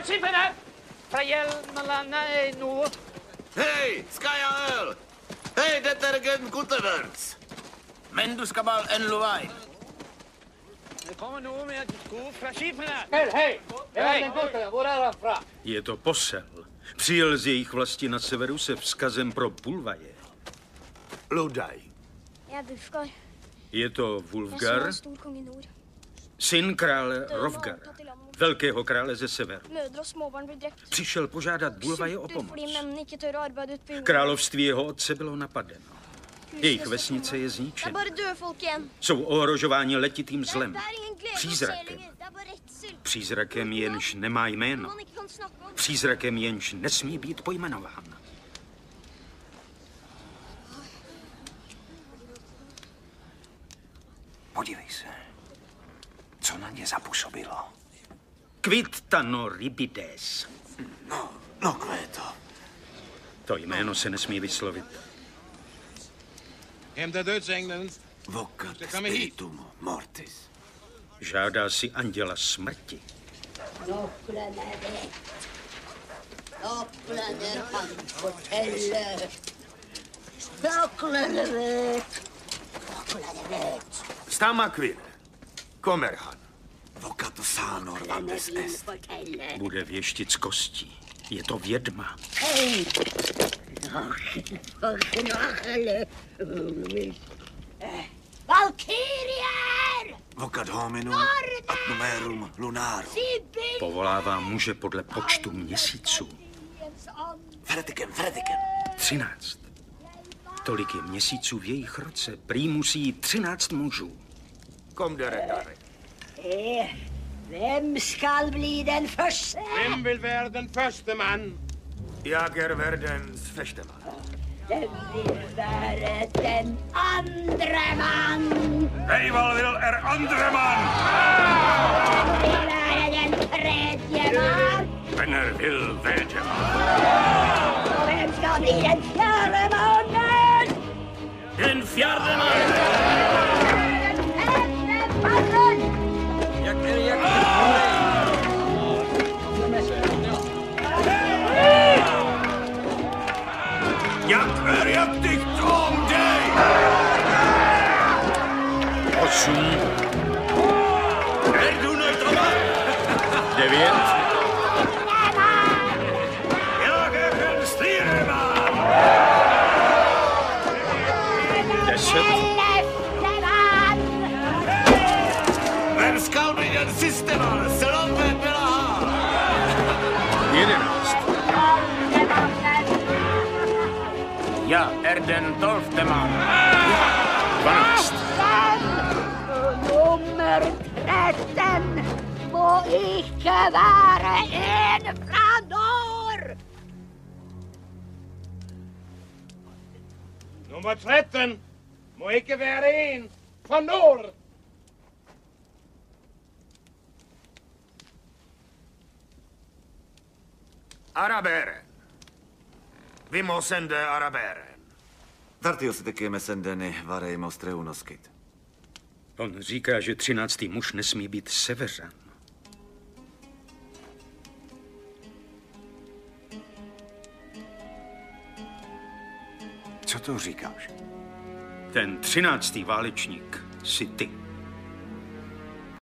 Fra skipene! Fra hjelmene nå. Hej, Skajaöl! Hej, detergent Guteverts! Men du ska bara en luvain. Det kommer noe med sko fra skipene. Hej! Hvor er han fra? Je to posel. Přijel z jejich vlasti na severu se vzkazem pro Bulvaje. Ludaj. Jeg er Wulfgar. Je to Jeg så Wulfgar, en stor konge i nord. syn krále Rovgar, velkého krále ze severu. Mødre og småbarn blir drept. Přišel požádat Bulvaje o Sulter pomoc. fordi mennene ikke tør å arbeide ute på jorden. Království jeho otce bylo napadeno. Jejich vesnice je Det er zničena. bare døde folk igjen. Jsou ohrožováni letitým Det zlem. er ingen glede å se Přízrakem. lenger. Det er bare redsel. Přízrakem jenž nemá jméno. Man ikke kan snakke om. Přízrakem jenž nesmí být pojmenován. Podívej se. Co na ně zapůsobilo? Quidtano ribides. No, kveto. To jméno se nesmí vyslovit. Hämta dödsängeln. Vocat Se kommer hit. spiritum mortis. Žádá si anděla smrti. Stamakvine. Kommer han. Vocat sanor vandes est. Bude věštit z kostí. Je to vědma. Valkyrier! Vocat hominum ad numerum lunarum. Povolává muže podle počtu měsíců. Fretiken. 13. Tolik je měsíců v jejich roce. Prý musí jít 13 mužů. Kom deretare. Hvem skal bli den første? Vem vill vara den första man? Jager verdens festeman. Den vil være den andre mann. Eival vil andre man. Den vil være den tredje mann. Venner vil velge man. Og hvem skal bli den fjerde mannen? Den fjerde mann! Den femte mannen. Jak är jaktigt om dig? 8. Är du nöjd om det? 9. Jag är en styrman. 10. Vem skall bli den siste man? Selomvet vill ha. 11. Ja är den 12:e man. 12. Nummer 13 må ikke være en fra nord. Nummer 13 må ikke være en fra nord. Araberen. Vi må sende araberen. Tartius tekeme sendeni vareimos treunoskit. On říká, že 13. muž nesmí být severan. Co to říkáš? Ten 13. válečník si ty.